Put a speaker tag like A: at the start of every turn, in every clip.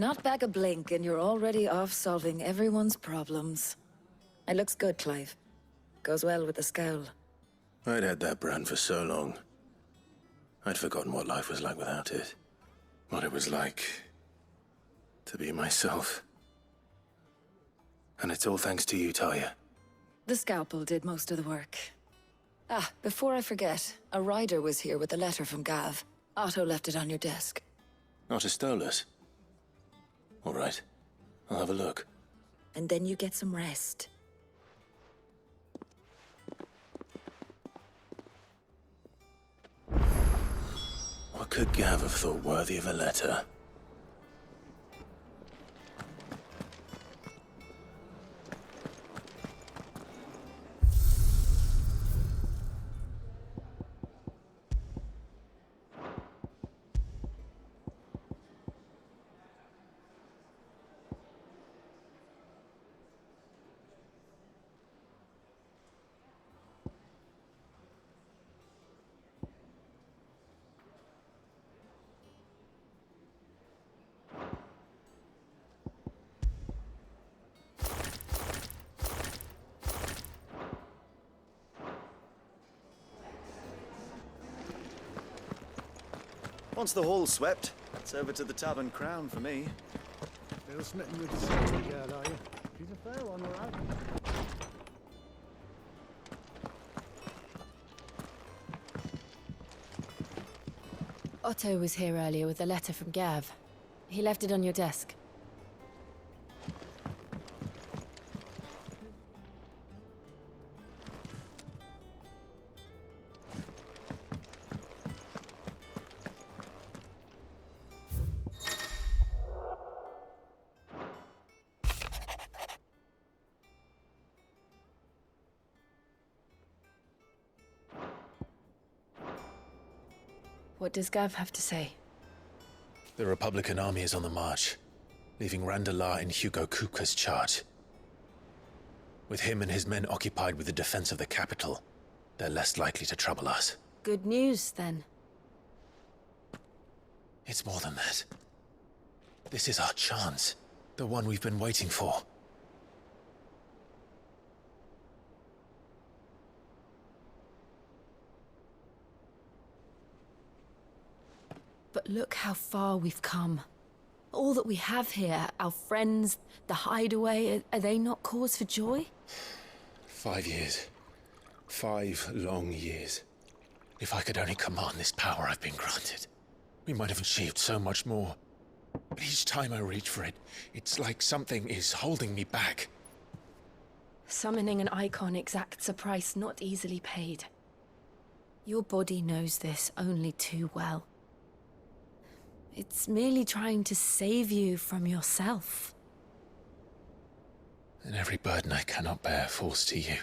A: Not back a blink and you're already off solving everyone's problems. It looks good, Clive. Goes well with the scowl.
B: I'd had that brand for so long. I'd forgotten what life was like without it. What it was like to be myself. And it's all thanks to you, Talia.
A: The scalpel did most of the work. Ah, before I forget, a rider was here with a letter from Gav. Otto left it on your desk.
B: Not a Stolas. All right, I'll have a look.
A: And then you get some rest.
B: What could Gav have thought worthy of a letter?
C: Once the hall's swept, it's over to the Tavern Crown for me.
D: Still smitten with the second girl, are you? She's a fair one, all right.
E: Otto was here earlier with a letter from Gav. He left it on your desk. What does Gav have to say?
B: The Republican army is on the march, leaving Randalar in Hugo Kupka's charge. With him and his men occupied with the defense of the capital, they're less likely to trouble us.
E: Good news, then.
B: It's more than that. This is our chance, the one we've been waiting for.
E: But look how far we've come. All that we have here, our friends, the hideaway, are they not cause for joy?
B: 5 years. 5 long years. If I could only command this power I've been granted, we might have achieved so much more. But each time I reach for it, it's like something is holding me back.
E: Summoning an Eikon exacts a price not easily paid. Your body knows this only too well. It's merely trying to save you from yourself.
B: And every burden I cannot bear falls to you.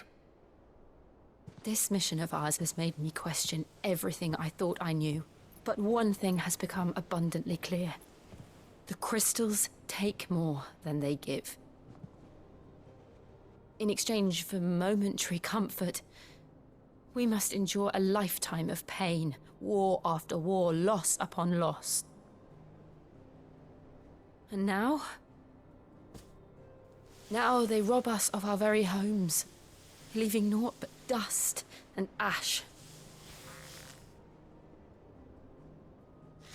E: This mission of ours has made me question everything I thought I knew. But one thing has become abundantly clear. The crystals take more than they give. In exchange for momentary comfort, we must endure a lifetime of pain, war after war, loss upon loss. And now? Now they rob us of our very homes, leaving naught but dust and ash.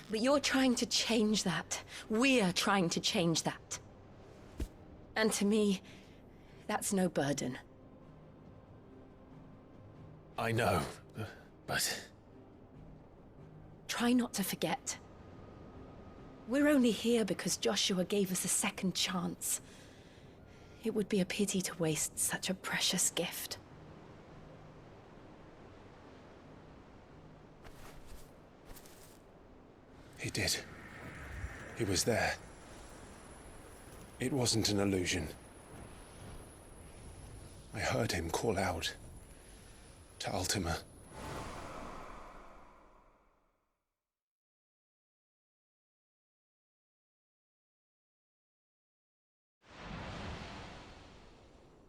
E: But you're trying to change that. We're trying to change that. And to me, that's no burden.
B: I know, but...
E: Try not to forget. We're only here because Joshua gave us a second chance. It would be a pity to waste such a precious gift.
B: He did. He was there. It wasn't an illusion. I heard him call out to Ultima.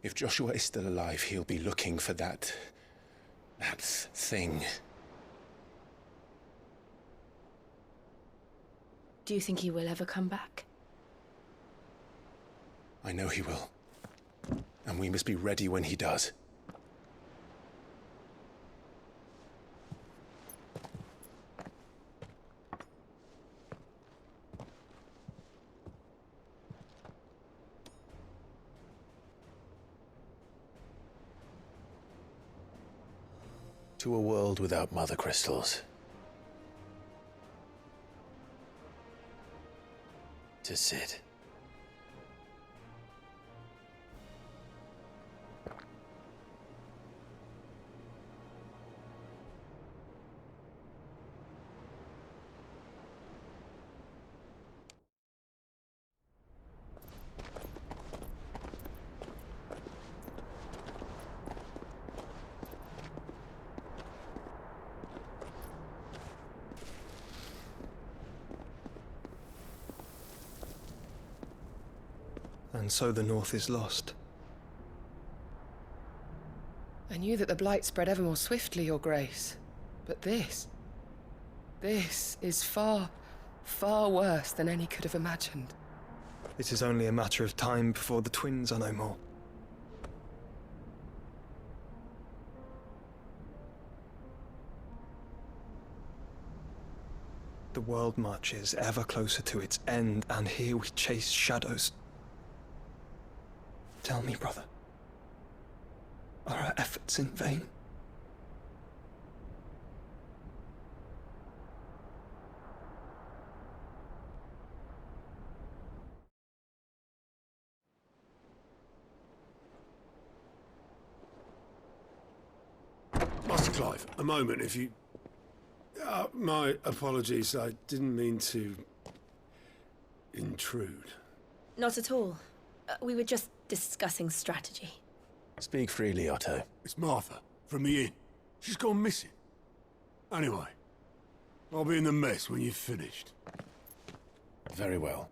B: If Joshua is still alive, he'll be looking for that thing.
E: Do you think he will ever come back?
B: I know he will. And we must be ready when he does. To a world without mother crystals. To Sid.
F: And so the North is lost.
G: I knew that the Blight spread ever more swiftly, Your Grace. But this is far, far worse than any could have imagined.
F: It is only a matter of time before the twins are no more. The world marches ever closer to its end, and here we chase shadows. Tell me, brother, are our efforts in vain?
H: Master Clive, a moment, if you... my apologies, I didn't mean to... intrude.
E: Not at all. We were just discussing strategy.
B: Speak freely, Otto.
H: It's Martha, from the inn. She's gone missing. Anyway, I'll be in the mess when you've finished.
B: Very well.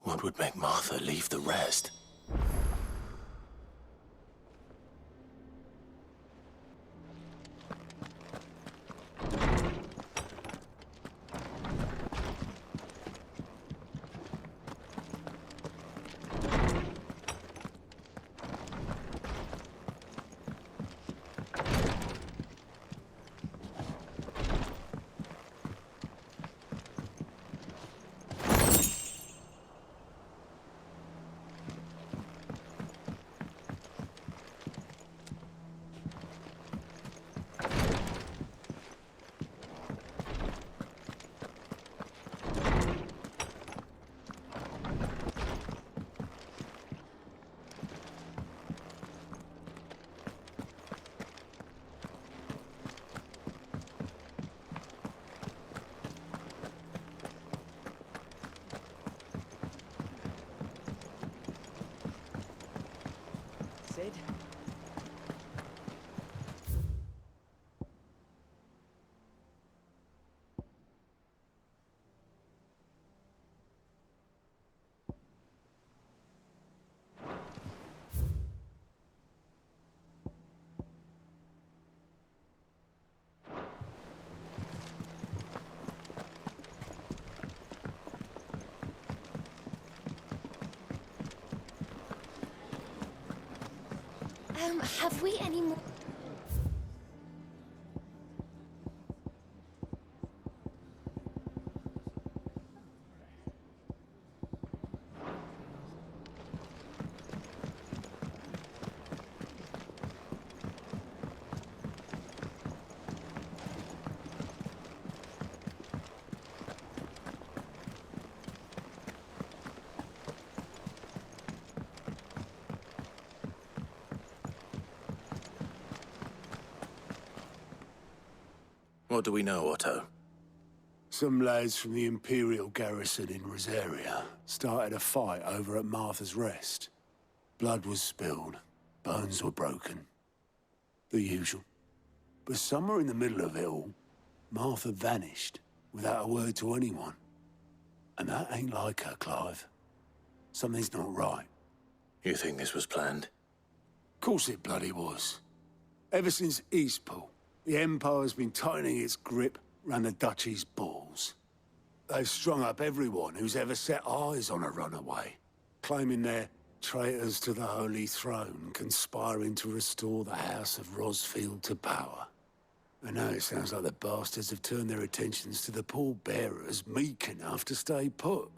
I: What would make Martha leave the rest?
C: Sid?
E: Have we any more?
I: What do we know, Otto?
H: Some lads from the Imperial garrison in Rosaria started a fight over at Martha's Rest. Blood was spilled, bones were broken. The usual. But somewhere in the middle of it all, Martha vanished without a word to anyone. And that ain't like her, Clive. Something's not right.
I: You think this was planned?
H: Course it bloody was. Ever since Eastpool, the Empire's been tightening its grip round the Duchy's balls. They've strung up everyone who's ever set eyes on a runaway, claiming they're traitors to the Holy Throne, conspiring to restore the House of Rosfield to power. And now it sounds like the bastards have turned their attentions to the pallbearers meek enough to stay put.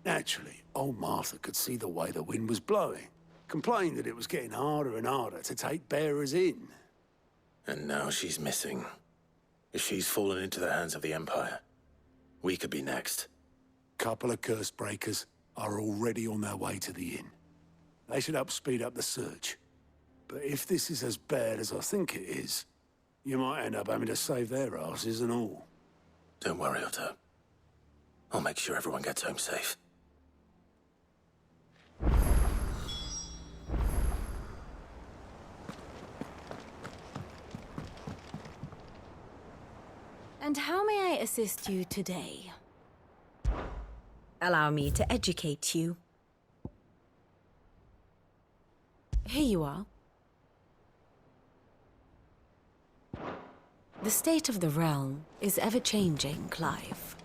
H: Naturally, old Martha could see the way the wind was blowing, complained that it was getting harder and harder to take bearers in.
I: And now she's missing. If she's fallen into the hands of the Empire, we could be next.
H: Couple of curse breakers are already on their way to the inn. They should help speed up the search. But if this is as bad as I think it is, you might end up having to save their asses and all.
I: Don't worry, Otto. I'll make sure everyone gets home safe.
E: And how may I assist you today?
J: Allow me to educate you.
E: Here you are. The state of the realm is ever-changing, Clive.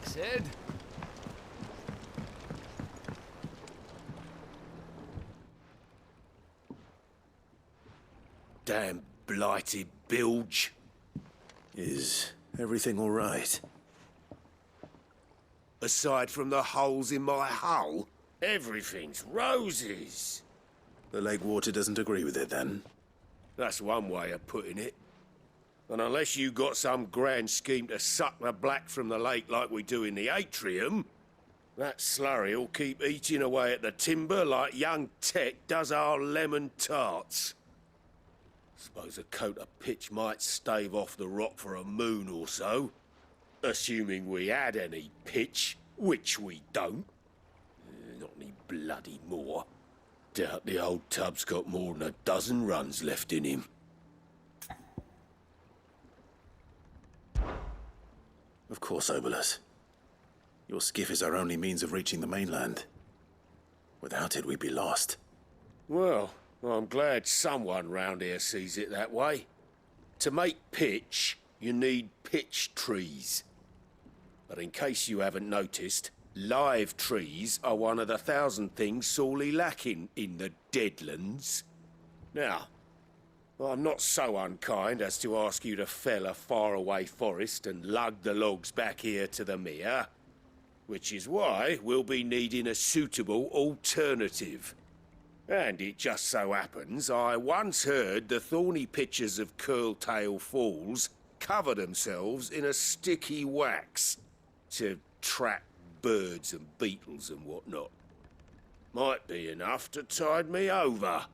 K: Sid.
I: Damn blighted bilge. Is everything all right?
L: Aside from the holes in my hull, everything's roses.
I: The lake water doesn't agree with it, then?
L: That's one way of putting it. And unless you got some grand scheme to suck the black from the lake like we do in the atrium, that slurry'll keep eating away at the timber like young Tech does our lemon tarts. Suppose a coat of pitch might stave off the rock for a moon or so. Assuming we had any pitch, which we don't. Not any bloody more. Doubt the old tub's got more than a dozen runs left in him.
I: Of course, Obolus. Your skiff is our only means of reaching the mainland. Without it, we'd be lost.
L: Well, I'm glad someone round here sees it that way. To make pitch, you need pitch trees. But in case you haven't noticed, live trees are one of the 1,000 things sorely lacking in the Deadlands. Now, I'm not so unkind as to ask you to fell a faraway forest and lug the logs back here to the mere, which is why we'll be needing a suitable alternative. And it just so happens I once heard the thorny pitchers of Curltail Falls cover themselves in a sticky wax to trap birds and beetles and whatnot. Might be enough to tide me over.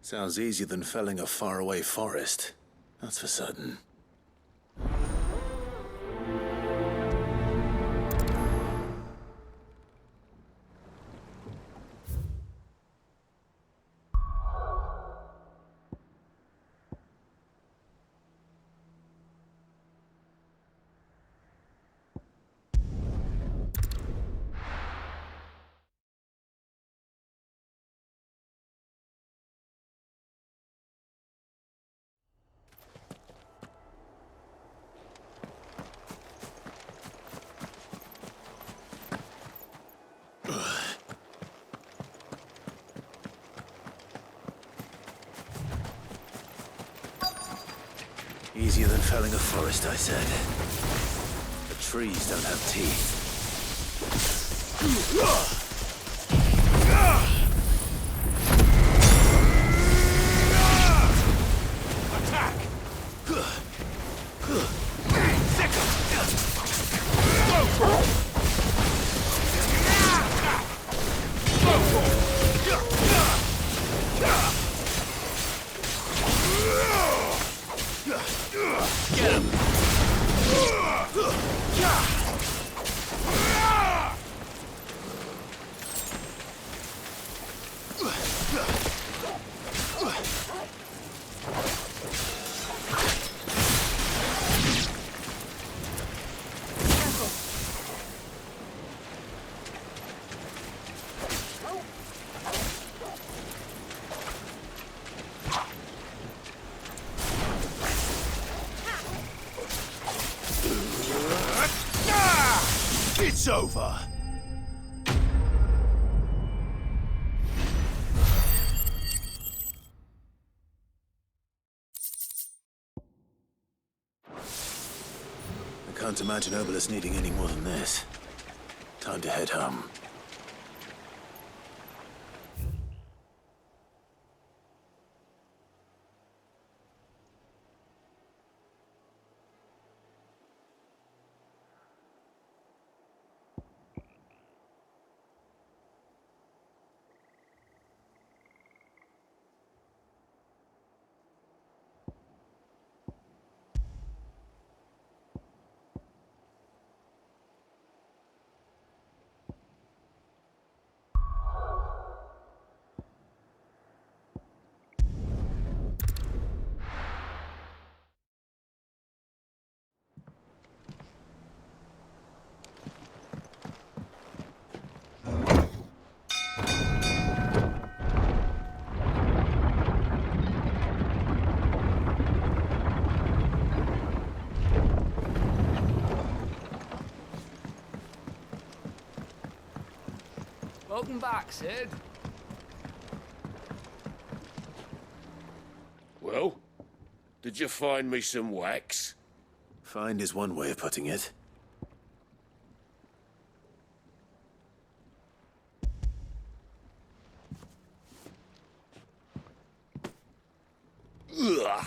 I: Sounds easier than felling a faraway forest. That's for certain. felling a forest, I said. The trees don't have teeth.
L: Attack! Get him! It's over.
I: I can't imagine Obelisk needing any more than this. Time to head home.
K: Welcome back, Sid.
L: Well, did you find me some wax?
I: Find is one way of putting it.
L: Ugh!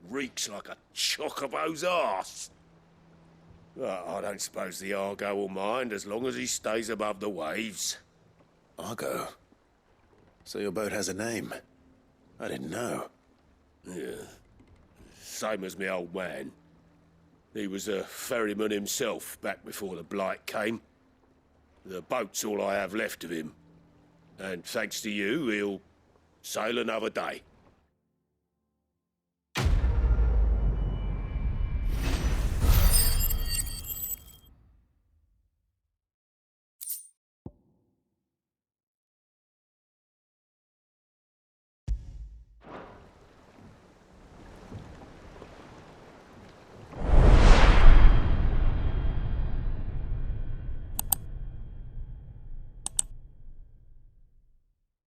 L: Reeks like a chocobo's arse. I don't suppose the Argo will mind as long as he stays above the waves.
I: Argo? So your boat has a name? I didn't know.
L: Yeah. Same as me old man. He was a ferryman himself back before the Blight came. The boat's all I have left of him. And thanks to you, he'll sail another day.